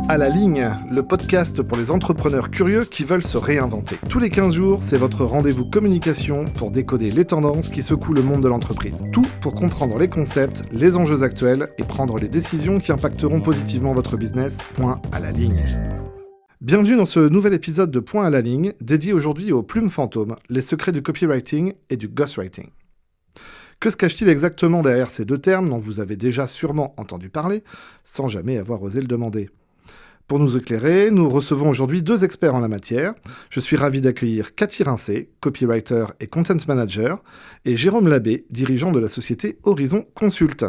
À la ligne, le podcast pour les entrepreneurs curieux qui veulent se réinventer. Tous les 15 jours, c'est votre rendez-vous communication pour décoder les tendances qui secouent le monde de l'entreprise. Tout pour comprendre les concepts, les enjeux actuels et prendre les décisions qui impacteront positivement votre business. Point à la ligne. Bienvenue dans ce nouvel épisode de Point à la ligne, dédié aujourd'hui aux plumes fantômes, les secrets du copywriting et du ghostwriting. Que se cache-t-il exactement derrière ces deux termes dont vous avez déjà sûrement entendu parler, sans jamais avoir osé le demander ? Pour nous éclairer, nous recevons aujourd'hui deux experts en la matière. Je suis ravi d'accueillir Cathy Rincé, copywriter et content manager, et Jérôme Labbé, dirigeant de la société Horizon Consult.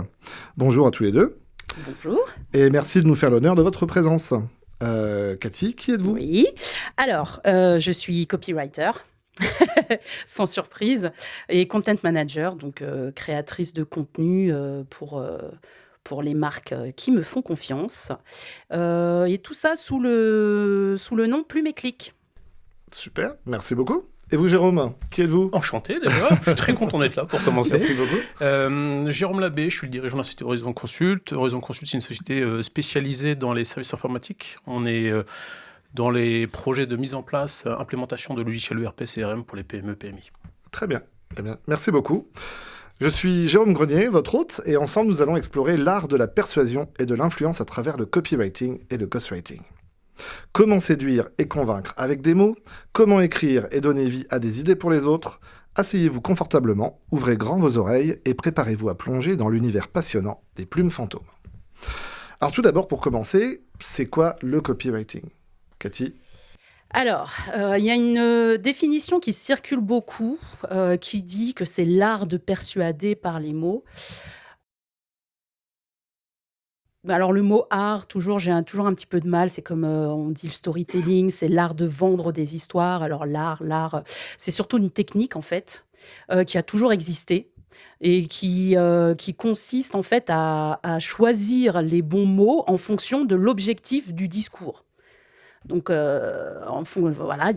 Bonjour à tous les deux. Bonjour. Et merci de nous faire l'honneur de votre présence. Cathy, qui êtes-vous ? Oui, alors je suis copywriter, sans surprise, et content manager, donc créatrice de contenu pour les marques qui me font confiance. Et tout ça sous le nom Plume et Clic. Super, merci beaucoup. Et vous, Jérôme, qui êtes-vous ? Enchanté déjà, je suis très content d'être là pour commencer. Merci beaucoup. Jérôme Labbé, je suis le dirigeant de la société Horizon Consult. Horizon Consult, c'est une société spécialisée dans les services informatiques. On est dans les projets de mise en place, implémentation de logiciels ERP, CRM pour les PME, PMI. Très bien. Eh bien, merci beaucoup. Je suis Jérôme Grenier, votre hôte, et ensemble nous allons explorer l'art de la persuasion et de l'influence à travers le copywriting et le ghostwriting. Comment séduire et convaincre avec des mots ? Comment écrire et donner vie à des idées pour les autres ? Asseyez-vous confortablement, ouvrez grand vos oreilles et préparez-vous à plonger dans l'univers passionnant des plumes fantômes. Alors tout d'abord, pour commencer, c'est quoi le copywriting ? Cathy ? Alors, il y a une définition qui circule beaucoup, qui dit que c'est l'art de persuader par les mots. Alors le mot art, j'ai toujours un petit peu de mal, c'est comme on dit le storytelling, c'est l'art de vendre des histoires. Alors l'art, c'est surtout une technique en fait, qui a toujours existé et qui consiste en fait à choisir les bons mots en fonction de l'objectif du discours. Donc, voilà,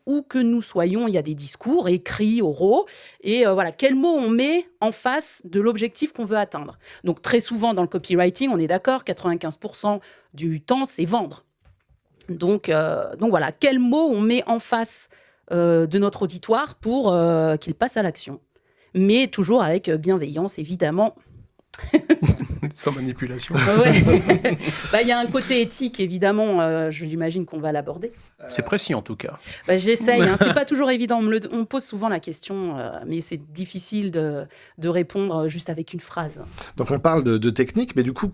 où que nous soyons, il y a des discours écrits, oraux, et voilà, quels mots on met en face de l'objectif qu'on veut atteindre. Donc, très souvent, dans le copywriting, on est d'accord, 95% du temps, c'est vendre. Donc voilà, quels mots on met en face de notre auditoire pour qu'il passe à l'action. Mais toujours avec bienveillance, évidemment. Sans manipulation. Ouais. Il y a un côté éthique, évidemment, je l'imagine qu'on va l'aborder. C'est précis en tout cas. J'essaye, c'est pas toujours évident. On me pose souvent la question, mais c'est difficile de répondre juste avec une phrase. Donc on parle de technique, mais du coup,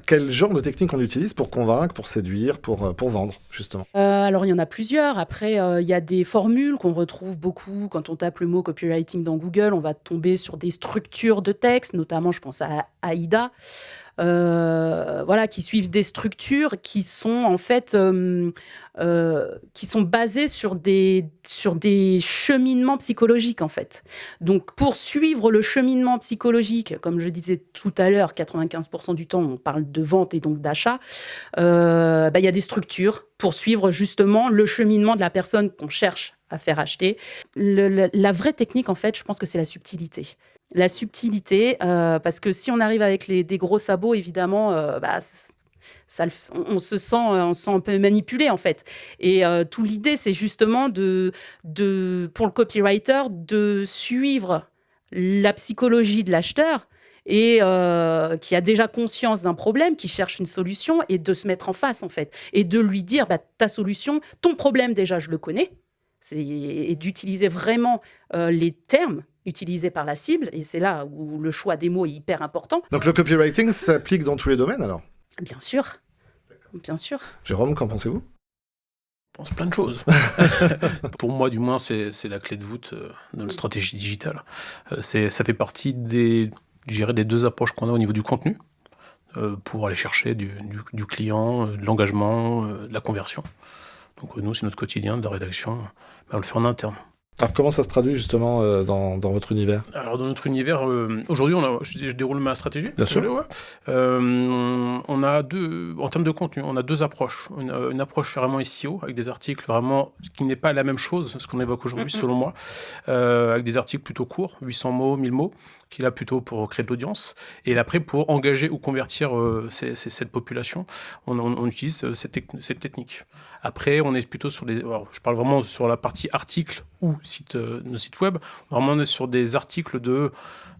quel genre de technique on utilise pour convaincre, pour séduire, pour vendre, justement ? Alors il y en a plusieurs. Après, il y a des formules qu'on retrouve beaucoup quand on tape le mot copywriting dans Google. On va tomber sur des structures de texte, notamment je pense à AIDA, qui suivent des structures qui sont en fait qui sont basées sur des cheminements psychologiques en fait. Donc pour suivre le cheminement psychologique, comme je disais tout à l'heure, 95% du temps on parle de vente et donc d'achat, il y a des structures pour suivre justement le cheminement de la personne qu'on cherche à faire acheter. La vraie technique en fait, je pense que c'est la subtilité. La subtilité, parce que si on arrive avec des gros sabots, évidemment, on se sent un peu manipulé, en fait. Et toute l'idée, c'est justement pour le copywriter, de suivre la psychologie de l'acheteur et qui a déjà conscience d'un problème, qui cherche une solution, et de se mettre en face, en fait. Et de lui dire, ta solution, ton problème, déjà, je le connais. Et d'utiliser vraiment les termes utilisés par la cible, et c'est là où le choix des mots est hyper important. Donc le copywriting s'applique dans tous les domaines alors ? Bien sûr. Bien sûr. Jérôme, qu'en pensez-vous ? Je pense plein de choses. Pour moi, du moins, c'est la clé de voûte de notre stratégie digitale. Ça fait partie des deux approches qu'on a au niveau du contenu, pour aller chercher du client, de l'engagement, de la conversion. Donc nous, c'est notre quotidien de la rédaction, on le fait en interne. Alors comment ça se traduit justement dans votre univers? Alors dans notre univers, aujourd'hui, je déroule ma stratégie. Bien sûr. Ouais. On a en termes de contenu, on a deux approches. Une approche vraiment SEO, avec des articles vraiment, ce qui n'est pas la même chose, ce qu'on évoque aujourd'hui, selon moi, avec des articles plutôt courts, 800 mots, 1000 mots, qui est là plutôt pour créer de l'audience. Et après, pour engager ou convertir cette population, on utilise cette technique. Après, on est plutôt sur alors, je parle vraiment sur la partie article ou nos sites web. Vraiment, on est sur des articles de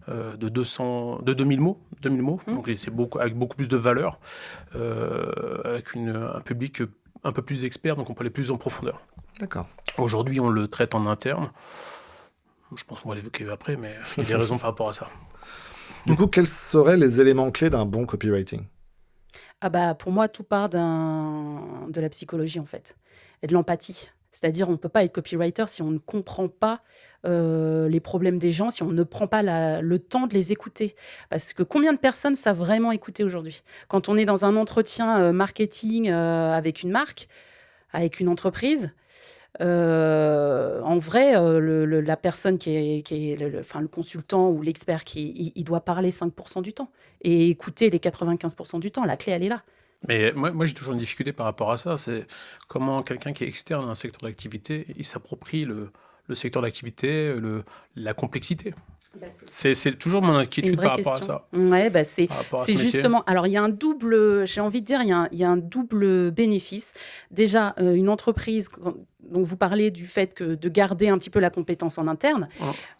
2000 mots. Donc, c'est avec beaucoup plus de valeur, avec un public un peu plus expert, donc on peut aller plus en profondeur. D'accord. Aujourd'hui, on le traite en interne. Je pense qu'on va l'évoquer après, mais il y a des raisons par rapport à ça. Du coup, quels seraient les éléments clés d'un bon copywriting? Pour moi, tout part de la psychologie, en fait, et de l'empathie. C'est-à-dire, on ne peut pas être copywriter si on ne comprend pas les problèmes des gens, si on ne prend pas le temps de les écouter. Parce que combien de personnes savent vraiment écouter aujourd'hui? Quand on est dans un entretien marketing avec une marque, avec une entreprise, en vrai, la personne qui est le consultant ou l'expert, il doit parler 5% du temps et écouter les 95% du temps. La clé, elle est là. Mais moi, j'ai toujours une difficulté par rapport à ça. C'est comment quelqu'un qui est externe à un secteur d'activité, il s'approprie le secteur d'activité, la complexité. C'est toujours mon inquiétude par rapport à ça. Ouais, c'est métier. justement. Alors, il y a un double, j'ai envie de dire, il y a un double bénéfice. Déjà, une entreprise, donc vous parlez du fait de garder un petit peu la compétence en interne,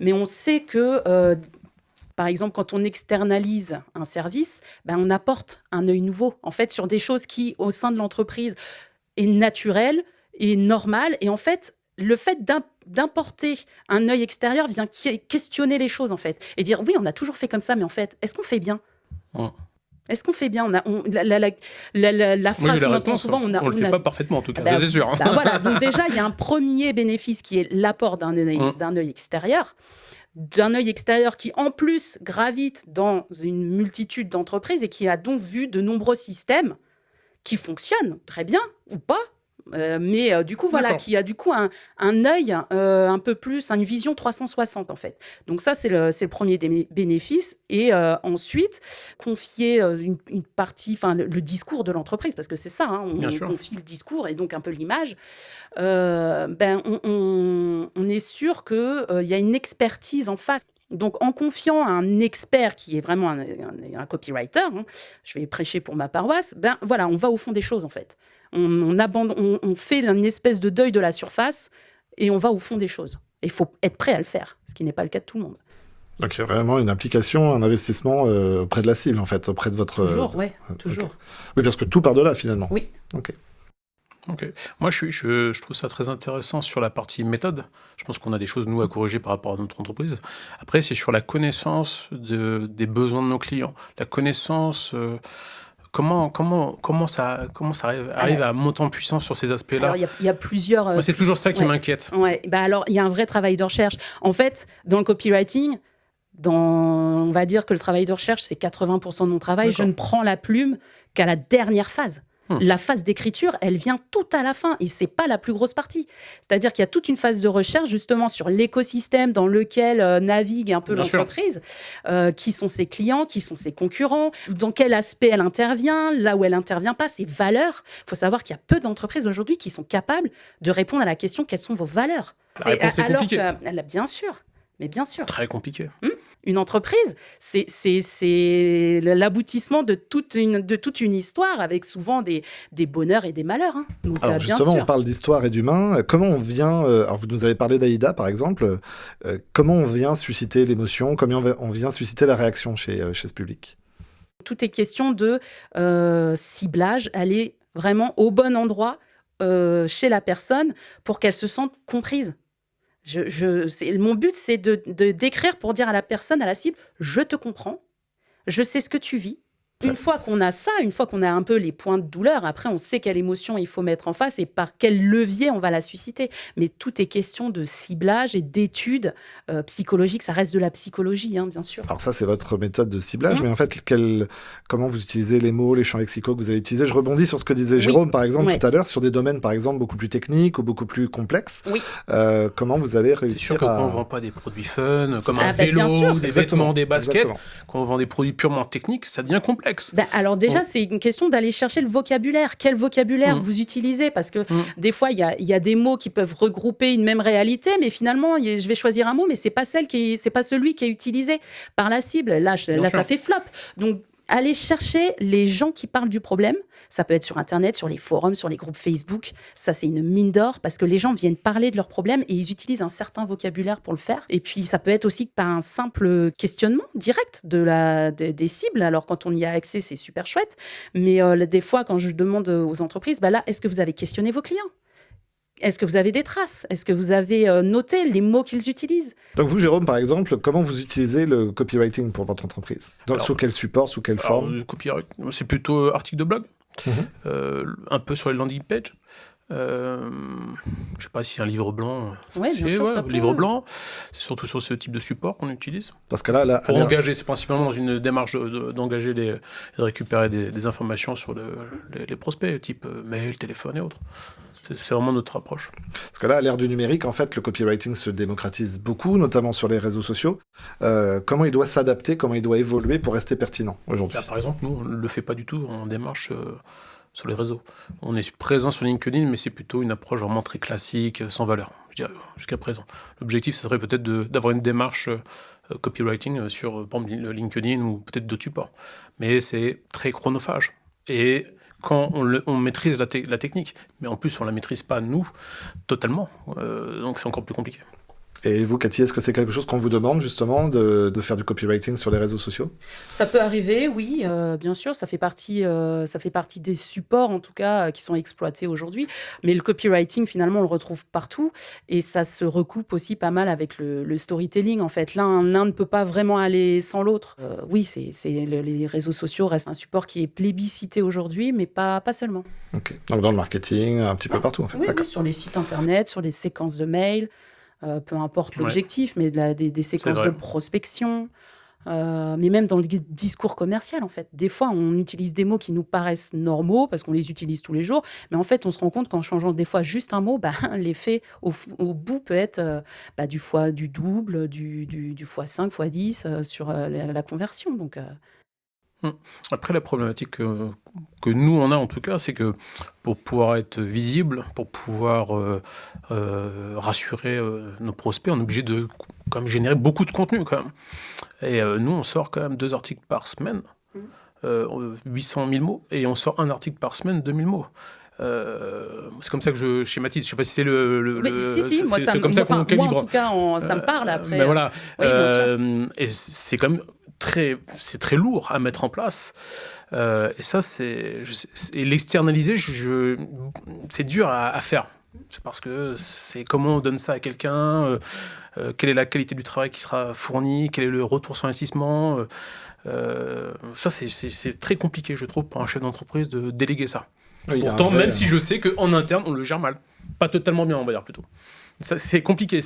mais on sait que, par exemple, quand on externalise un service, on apporte un œil nouveau, en fait, sur des choses qui, au sein de l'entreprise, est naturel et normal. Et en fait, le fait d'importer un œil extérieur vient questionner les choses, en fait, et dire oui, on a toujours fait comme ça, mais en fait, est-ce qu'on fait bien? Est-ce qu'on fait bien? La phrase qu'on entend souvent, on le fait pas parfaitement, en tout cas, ça, c'est sûr. Voilà, donc déjà, il y a un premier bénéfice qui est l'apport d'un œil extérieur. D'un œil extérieur qui, en plus, gravite dans une multitude d'entreprises et qui a donc vu de nombreux systèmes qui fonctionnent très bien ou pas, mais du coup, voilà, qui a du coup un œil un peu plus, une vision 360, en fait. Donc ça, c'est le premier des bénéfices. Et ensuite, confier une partie, le discours de l'entreprise, parce que c'est ça, on confie le discours et donc un peu l'image. On est sûr qu'il y a une expertise en face. Donc, en confiant à un expert qui est vraiment un copywriter, je vais prêcher pour ma paroisse, voilà, on va au fond des choses, en fait. On fait une espèce de deuil de la surface et on va au fond des choses. Et il faut être prêt à le faire, ce qui n'est pas le cas de tout le monde. Donc, il y a vraiment une implication, un investissement auprès de la cible, en fait, auprès de votre... Toujours, oui, toujours. Okay. Oui, parce que tout part de là, finalement. Oui. Ok. Moi, je trouve ça très intéressant sur la partie méthode. Je pense qu'on a des choses, nous, à corriger par rapport à notre entreprise. Après, c'est sur la connaissance des besoins de nos clients. La connaissance... Comment ça arrive à monter en puissance sur ces aspects-là? Alors, il y a plusieurs... Moi, c'est toujours ça qui m'inquiète. Ouais. Alors, il y a un vrai travail de recherche. En fait, dans le copywriting, on va dire que le travail de recherche, c'est 80% de mon travail. D'accord. Je ne prends la plume qu'à la dernière phase. La phase d'écriture, elle vient tout à la fin et c'est pas la plus grosse partie. C'est-à-dire qu'il y a toute une phase de recherche justement sur l'écosystème dans lequel navigue un peu l'entreprise, qui sont ses clients, qui sont ses concurrents, dans quel aspect elle intervient, là où elle intervient pas, ses valeurs. Il faut savoir qu'il y a peu d'entreprises aujourd'hui qui sont capables de répondre à la question quelles sont vos valeurs. La réponse est compliquée. Bien sûr. Mais bien sûr. Très compliqué. Une entreprise, c'est l'aboutissement de toute une histoire avec souvent des bonheurs et des malheurs. Donc, alors bien justement, sûr. on parle d'histoire et d'humain. Comment on vient... alors vous nous avez parlé d'Aïda, par exemple. Comment on vient susciter l'émotion? Comment on vient susciter la réaction chez ce public? Tout est question de ciblage, aller vraiment au bon endroit chez la personne pour qu'elle se sente comprise. Mon but, c'est d'écrire pour dire à la personne, à la cible, je te comprends, je sais ce que tu vis, Une fois qu'on a ça, une fois qu'on a un peu les points de douleur, après, on sait quelle émotion il faut mettre en face et par quel levier on va la susciter. Mais tout est question de ciblage et d'études psychologiques. Ça reste de la psychologie, hein, bien sûr. Alors ça, c'est votre méthode de ciblage, mais en fait, comment vous utilisez les mots, les champs lexicaux que vous allez utiliser? Je rebondis sur ce que disait Jérôme, par exemple, tout à l'heure, sur des domaines, par exemple, beaucoup plus techniques ou beaucoup plus complexes. Oui. Comment vous allez C'est sûr réussir que à... quand on ne vend pas des produits fun, comme Ah, un bah, bien vélo, sûr. des Exactement. vêtements, des baskets, Exactement. quand on vend des produits purement techniques, ça devient complexe. Alors déjà, c'est une question d'aller chercher le vocabulaire. Quel vocabulaire vous utilisez? Parce que des fois, il y a des mots qui peuvent regrouper une même réalité, mais finalement, je vais choisir un mot, mais c'est pas celui qui est utilisé par la cible. Là, ça fait flop. Donc, aller chercher les gens qui parlent du problème. Ça peut être sur Internet, sur les forums, sur les groupes Facebook. Ça, c'est une mine d'or parce que les gens viennent parler de leurs problèmes et ils utilisent un certain vocabulaire pour le faire. Et puis, ça peut être aussi par un simple questionnement direct des cibles. Alors, quand on y a accès, c'est super chouette. Mais des fois, quand je demande aux entreprises, là, est-ce que vous avez questionné vos clients ? Est-ce que vous avez des traces? Est-ce que vous avez noté les mots qu'ils utilisent? Donc vous, Jérôme, par exemple, comment vous utilisez le copywriting pour votre entreprise? Sous quel support, sous quelle forme? Le copyright, c'est plutôt article de blog, un peu sur les landing pages. Je ne sais pas si un livre blanc. Oui, bien sûr, ça peut. Livre blanc, c'est surtout sur ce type de support qu'on utilise. Parce que là pour engager, c'est principalement dans une démarche d'engager et de récupérer des informations sur les prospects, type mail, téléphone et autres. C'est vraiment notre approche. Parce que là, à l'ère du numérique, en fait, le copywriting se démocratise beaucoup, notamment sur les réseaux sociaux. Comment il doit s'adapter, comment il doit évoluer pour rester pertinent aujourd'hui? Par exemple, nous, on ne le fait pas du tout en démarche sur les réseaux. On est présent sur LinkedIn, mais c'est plutôt une approche vraiment très classique, sans valeur, je dirais, jusqu'à présent. L'objectif, ce serait peut-être d'avoir une démarche copywriting sur, par exemple, LinkedIn ou peut-être d'autres supports. Mais c'est très chronophage. Et quand on maîtrise la technique, mais en plus on ne la maîtrise pas, nous, totalement. Donc c'est encore plus compliqué. Et vous, Cathy, est-ce que c'est quelque chose qu'on vous demande, justement, de faire du copywriting sur les réseaux sociaux? Ça peut arriver, oui, bien sûr. Ça fait partie des supports, en tout cas, qui sont exploités aujourd'hui. Mais le copywriting, finalement, on le retrouve partout. Et ça se recoupe aussi pas mal avec le storytelling, en fait. L'un ne peut pas vraiment aller sans l'autre. Oui, les réseaux sociaux restent un support qui est plébiscité aujourd'hui, mais pas seulement. Ok. Donc dans le marketing, un petit peu partout, en fait. Oui, sur les sites Internet, sur les séquences de mails. Peu importe l'objectif, mais des séquences de prospection, mais même dans le discours commercial, en fait. Des fois, on utilise des mots qui nous paraissent normaux, parce qu'on les utilise tous les jours, mais en fait, on se rend compte qu'en changeant des fois juste un mot, l'effet au bout peut être du double, du x5, x10 sur la conversion. Donc... Après, la problématique que nous, on a en tout cas, c'est que pour pouvoir être visible, pour pouvoir rassurer nos prospects, on est obligé de quand même générer beaucoup de contenu quand même. Et nous, on sort quand même 2 articles par semaine, 800 000 mots, et on sort un article par semaine, 2000 mots. C'est comme ça que je schématise. Je ne sais pas si c'est si, moi, c'est comme ça qu'on calibre. Moi, en tout cas, ça me parle après. Mais voilà. Oui, bien sûr. Et c'est quand même c'est très lourd à mettre en place. Et ça, et l'externaliser, c'est dur à faire. C'est parce que c'est comment on donne ça à quelqu'un, quelle est la qualité du travail qui sera fourni, quel est le retour sur investissement. Ça, c'est très compliqué, je trouve, pour un chef d'entreprise de déléguer ça. Oui, pourtant, même si je sais qu'en interne, on le gère mal. Pas totalement bien, on va dire plutôt. Ça, c'est compliqué,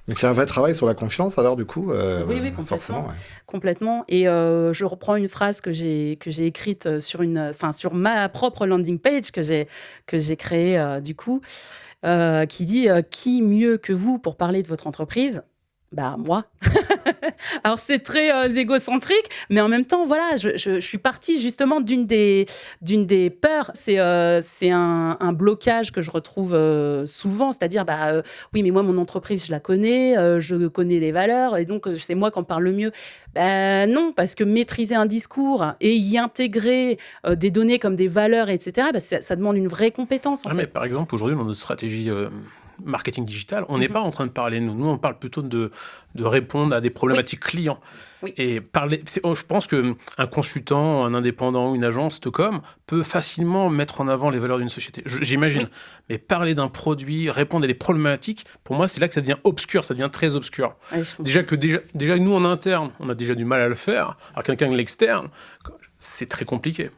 Donc il y a un vrai travail sur la confiance, alors du coup oui, complètement. Forcément, ouais. Complètement. Et je reprends une phrase que j'ai écrite sur ma propre landing page que j'ai créée du coup, qui dit qui mieux que vous pour parler de votre entreprise? Moi. Alors, c'est très égocentrique, mais en même temps, voilà, je suis partie justement d'une des peurs. C'est un blocage que je retrouve souvent, c'est-à-dire, oui, mais moi, mon entreprise, je la connais, je connais les valeurs, et donc, c'est moi qui en parle le mieux. Non, parce que maîtriser un discours et y intégrer des données comme des valeurs, etc., ça demande une vraie compétence, en fait. Mais par exemple, aujourd'hui, dans notre stratégie marketing digital, on n'est pas en train de parler de nous. Nous, on parle plutôt de répondre à des problématiques clients. Oui. Et je pense qu'un consultant, un indépendant ou une agence de com peut facilement mettre en avant les valeurs d'une société. J'imagine. Oui. Mais parler d'un produit, répondre à des problématiques, pour moi, c'est là que ça devient obscur, ça devient très obscur. Ouais, déjà, nous, en interne, on a déjà du mal à le faire. Alors quelqu'un de l'externe, c'est très compliqué.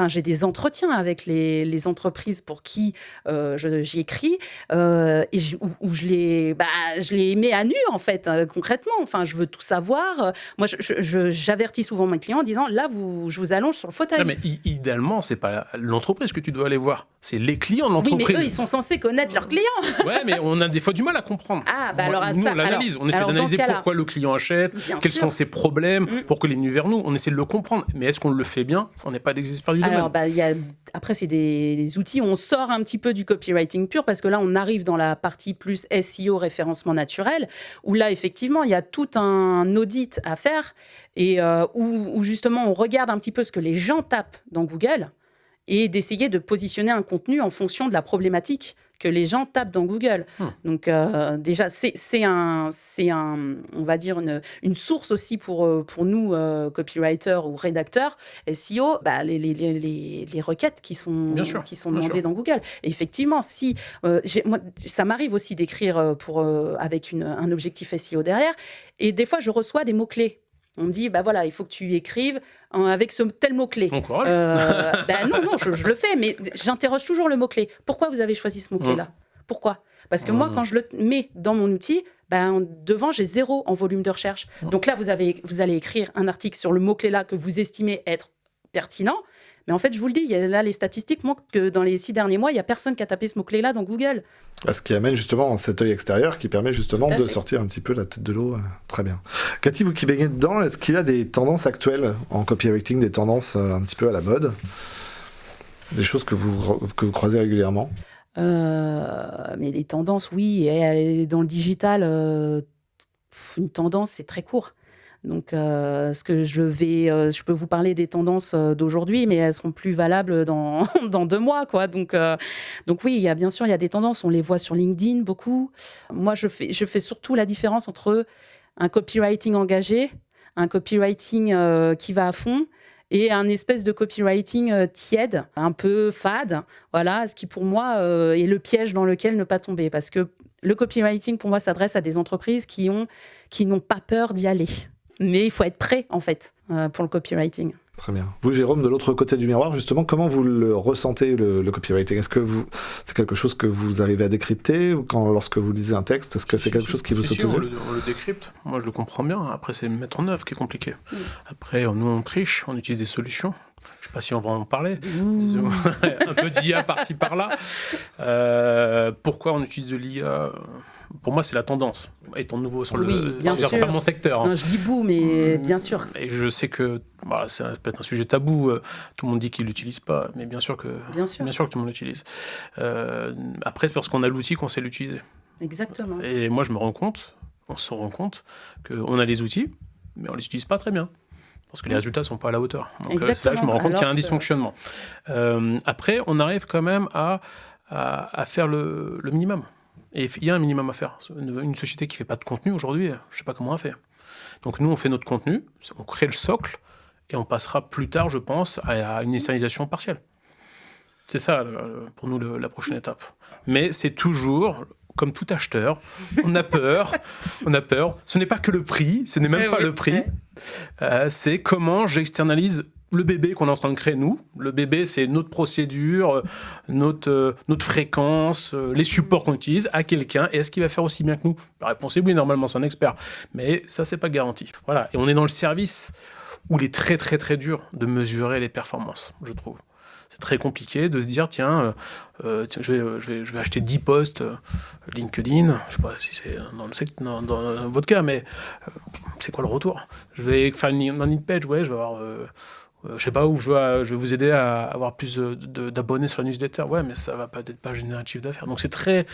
J'ai des entretiens avec les entreprises pour qui j'y écris où je les mets à nu, en fait, concrètement. Enfin, je veux tout savoir. Moi, j'avertis souvent mes clients en disant, là, je vous allonge sur le fauteuil. Non, mais idéalement, c'est pas l'entreprise que tu dois aller voir. C'est les clients de l'entreprise. Oui, mais eux, ils sont censés connaître leurs clients. Ouais, mais on a des fois du mal à comprendre. Nous, on l'analyse. On essaie d'analyser pourquoi le client achète, quels sont ses problèmes, pourquoi il est venu vers nous. On essaie de le comprendre. Mais est-ce qu'on le fait bien ? On n'est pas des experts du domaine. Après, c'est des outils où on sort un petit peu du copywriting pur, parce que là, on arrive dans la partie plus SEO, référencement naturel, où là, effectivement, il y a tout un audit à faire et où justement, on regarde un petit peu ce que les gens tapent dans Google et d'essayer de positionner un contenu en fonction de la problématique que les gens tapent dans Google. Donc déjà, c'est on va dire une source aussi pour nous, copywriters ou rédacteurs SEO, les requêtes qui sont demandées dans Google. Et effectivement, si moi, ça m'arrive aussi d'écrire avec un objectif SEO derrière, et des fois, je reçois des mots-clés. On me dit, voilà, il faut que tu écrives avec ce tel mot-clé. Bon courage. Non, je le fais, mais j'interroge toujours le mot-clé. Pourquoi vous avez choisi ce mot-clé-là ? Pourquoi ? Parce que moi, quand je le mets dans mon outil, devant, j'ai 0 en volume de recherche. Donc là, vous allez écrire un article sur le mot-clé-là que vous estimez être pertinent. Mais en fait, je vous le dis, là, les statistiques montrent que dans les 6 derniers mois, il n'y a personne qui a tapé ce mot-clé-là dans Google. Ce qui amène justement cet œil extérieur qui permet justement de sortir un petit peu la tête de l'eau. Très bien. Cathy, vous qui baignez dedans, est-ce qu'il y a des tendances actuelles en copywriting, des tendances un petit peu à la mode ? Des choses que vous croisez régulièrement ? Mais les tendances, oui. Et dans le digital, une tendance, c'est très court. Donc, je peux vous parler des tendances d'aujourd'hui, mais elles seront plus valables dans 2 mois, quoi. Donc oui, bien sûr, il y a des tendances. On les voit sur LinkedIn beaucoup. Moi, je fais surtout la différence entre un copywriting engagé, un copywriting qui va à fond, et un espèce de copywriting tiède, un peu fade. Voilà, ce qui pour moi est le piège dans lequel ne pas tomber, parce que le copywriting, pour moi, s'adresse à des entreprises qui n'ont pas peur d'y aller. Mais il faut être prêt, en fait, pour le copywriting. Très bien. Vous, Jérôme, de l'autre côté du miroir, justement, comment vous le ressentez, le copywriting ? Est-ce que c'est quelque chose que vous arrivez à décrypter ou lorsque vous lisez un texte ? Est-ce que c'est quelque chose qui vous saute aux yeux ? On le décrypte. Moi, je le comprends bien. Après, c'est le mettre en œuvre qui est compliqué. Après, nous, on triche, on utilise des solutions. Je ne sais pas si on va en parler. Un peu d'IA par-ci, par-là. Pourquoi on utilise de l'IA ? Pour moi, c'est la tendance. Étant nouveau sur c'est pas mon secteur. Non, je dis mais bien sûr. Et je sais que ça peut être un sujet tabou. Tout le monde dit qu'il l'utilise pas, mais bien sûr que tout le monde l'utilise. Après, c'est parce qu'on a l'outil qu'on sait l'utiliser. Exactement. Et moi, on se rend compte qu'on a les outils, mais on les utilise pas très bien. Parce que les résultats ne sont pas à la hauteur. Donc ça, je me rends compte qu'il y a un dysfonctionnement. Après, on arrive quand même à faire le minimum. Et il y a un minimum à faire. Une société qui ne fait pas de contenu aujourd'hui, je ne sais pas comment on fait. Donc nous, on fait notre contenu, on crée le socle, et on passera plus tard, je pense, à une initialisation partielle. C'est ça, pour nous, la prochaine étape. Mais c'est toujours, comme tout acheteur, on a peur. Ce n'est pas que le prix, ce n'est même pas le prix. C'est comment j'externalise le bébé qu'on est en train de créer, nous. Le bébé, c'est notre procédure, notre fréquence, les supports qu'on utilise à quelqu'un. Et est-ce qu'il va faire aussi bien que nous ? La réponse est oui, normalement, c'est un expert. Mais ça, c'est pas garanti. Voilà. Et on est dans le service où il est très, très, très dur de mesurer les performances, je trouve. C'est très compliqué de se dire, tiens, je vais acheter 10 posts LinkedIn. Je sais pas si c'est dans votre cas, mais c'est quoi le retour ? Je vais faire une landing page, je vais avoir... je sais pas où je vais vous aider à avoir plus d'abonnés sur la newsletter. Ouais, mais ça va peut-être pas générer de chiffre d'affaires. Donc c'est très,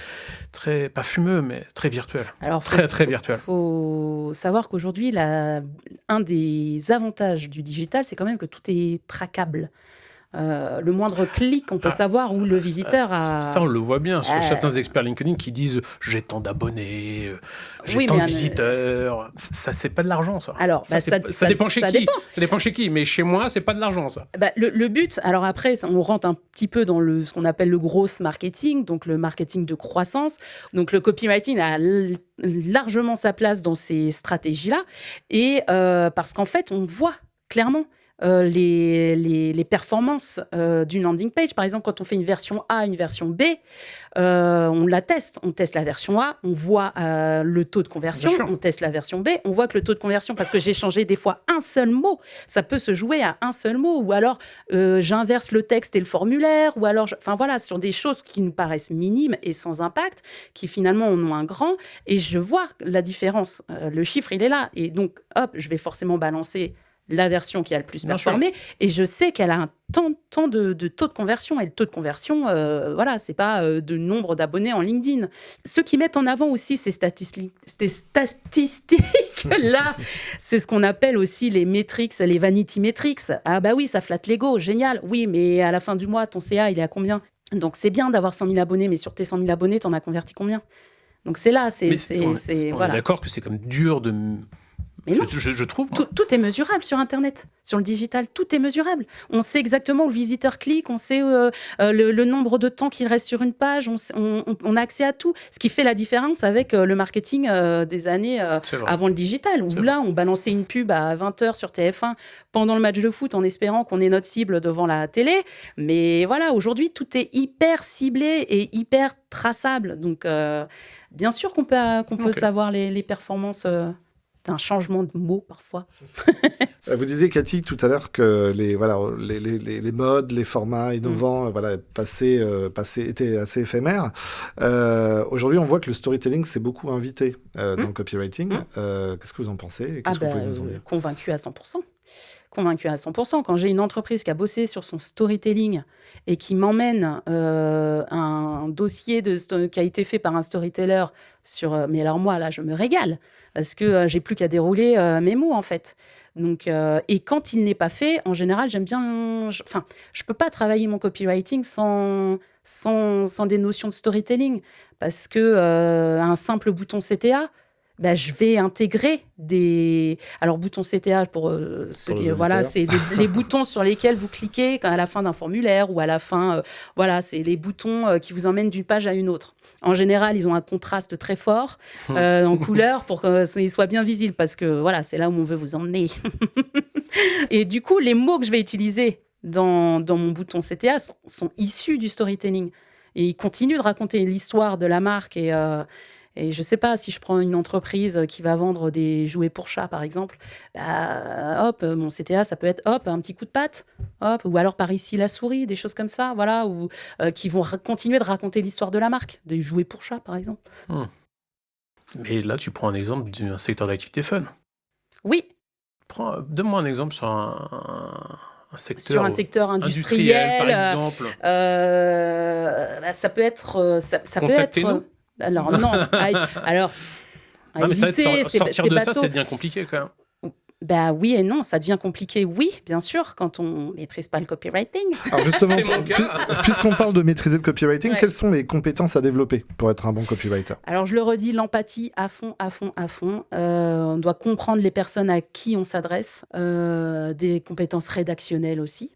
très, pas fumeux, mais très virtuel. Alors, très virtuel. Il faut savoir qu'aujourd'hui, un des avantages du digital, c'est quand même que tout est traquable. Le moindre clic, on peut savoir où le visiteur a... Ça, on le voit bien sur certains experts LinkedIn qui disent « j'ai tant d'abonnés, j'ai tant de visiteurs ». Ça, c'est pas de l'argent, ça. Alors, ça dépend chez qui. Ça dépend chez qui, mais chez moi, c'est pas de l'argent, ça. Le but, alors après, on rentre un petit peu dans ce qu'on appelle le growth marketing, donc le marketing de croissance. Donc, le copywriting a largement sa place dans ces stratégies-là. Et parce qu'en fait, on voit clairement les performances d'une landing page. Par exemple, quand on fait une version A, une version B, on la teste. On teste la version A, on voit le taux de conversion. On teste la version B, on voit que le taux de conversion, parce que j'ai changé des fois un seul mot, ça peut se jouer à un seul mot. Ou alors, j'inverse le texte et le formulaire. Ou alors, enfin voilà, sur des choses qui nous paraissent minimes et sans impact, qui finalement en ont un grand. Et je vois la différence. Le chiffre, il est là. Et donc, hop, je vais forcément balancer la version qui a le plus performé, et je sais qu'elle a un tant de taux de conversion, et le taux de conversion, voilà, c'est pas de nombre d'abonnés en LinkedIn. Ceux qui mettent en avant aussi ces statistiques-là, c'est ce qu'on appelle aussi les metrics, les vanity metrics. Ah bah oui, ça flatte l'ego, génial, oui, mais à la fin du mois, ton CA, il est à combien? Donc c'est bien d'avoir 100 000 abonnés, mais sur tes 100 000 abonnés, t'en as converti combien? Donc c'est là, on est d'accord que c'est comme dur de... Mais non, je trouve. Tout est mesurable sur Internet, sur le digital, tout est mesurable. On sait exactement où le visiteur clique, on sait le nombre de temps qu'il reste sur une page, on a accès à tout. Ce qui fait la différence avec le marketing des années avant le digital, où là, on balançait une pub à 20h sur TF1 pendant le match de foot en espérant qu'on ait notre cible devant la télé. Mais voilà, aujourd'hui, tout est hyper ciblé et hyper traçable. Donc, bien sûr qu'on peut savoir les performances... un changement de mots parfois. Vous disiez, Cathy, tout à l'heure que les modes, les formats innovants étaient assez éphémères. Aujourd'hui, on voit que le storytelling s'est beaucoup invité dans le copywriting. Qu'est-ce que vous en pensez et qu'est-ce que vous pouvez nous en dire? Convaincu à 100%. Convaincu à 100%. Quand j'ai une entreprise qui a bossé sur son storytelling et qui m'emmène un dossier qui a été fait par un storyteller mais alors moi, là, je me régale parce que j'ai plus qu'à dérouler mes mots, en fait. Donc, et quand il n'est pas fait, en général, j'aime bien... je peux pas travailler mon copywriting sans des notions de storytelling, parce que un simple bouton CTA... je vais intégrer Alors, bouton CTA, pour ceux qui... Voilà, c'est les boutons sur lesquels vous cliquez à la fin d'un formulaire ou à la fin... c'est les boutons qui vous emmènent d'une page à une autre. En général, ils ont un contraste très fort en couleur pour qu'ils soient bien visibles, parce que voilà, c'est là où on veut vous emmener. Et du coup, les mots que je vais utiliser dans mon bouton CTA sont issus du storytelling. Et ils continuent de raconter l'histoire de la marque. Et je ne sais pas, si je prends une entreprise qui va vendre des jouets pour chats, par exemple, mon CTA, ça peut être un petit coup de patte, ou alors par ici la souris, des choses comme ça, voilà, ou qui vont continuer de raconter l'histoire de la marque, des jouets pour chats, par exemple. Mais là, tu prends un exemple d'un secteur d'activité fun. Oui. Donne-moi un exemple sur un secteur... Sur un secteur industriel par exemple. Ça peut être... ça peut Contactez-nous. Alors non, alors mais ça va être sortir de bateau. Ça devient compliqué quand même. Oui et non, ça devient compliqué, oui, bien sûr, quand on maîtrise pas le copywriting. Alors justement, c'est mon cas. Puisqu'on parle de maîtriser le copywriting, quelles sont les compétences à développer pour être un bon copywriter? Alors je le redis, l'empathie à fond. On doit comprendre les personnes à qui on s'adresse, des compétences rédactionnelles aussi.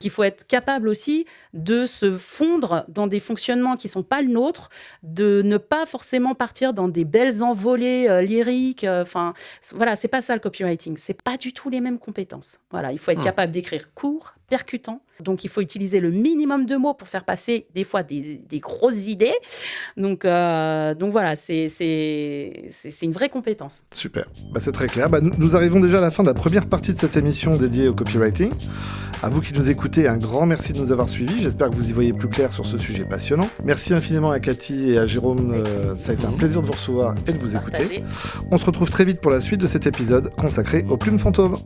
Il faut être capable aussi de se fondre dans des fonctionnements qui ne sont pas le nôtre, de ne pas forcément partir dans des belles envolées lyriques. Voilà, c'est pas ça le copywriting. C'est pas du tout les mêmes compétences. Voilà, il faut être capable d'écrire court, percutant. Donc, il faut utiliser le minimum de mots pour faire passer des fois des grosses idées. Donc voilà, c'est une vraie compétence. Super, c'est très clair. Nous arrivons déjà à la fin de la première partie de cette émission dédiée au copywriting. À vous qui nous écoutez, un grand merci de nous avoir suivis. J'espère que vous y voyez plus clair sur ce sujet passionnant. Merci infiniment à Cathy et à Jérôme. Ça a été un plaisir de vous recevoir et de vous écouter. On se retrouve très vite pour la suite de cet épisode consacré aux plumes fantômes.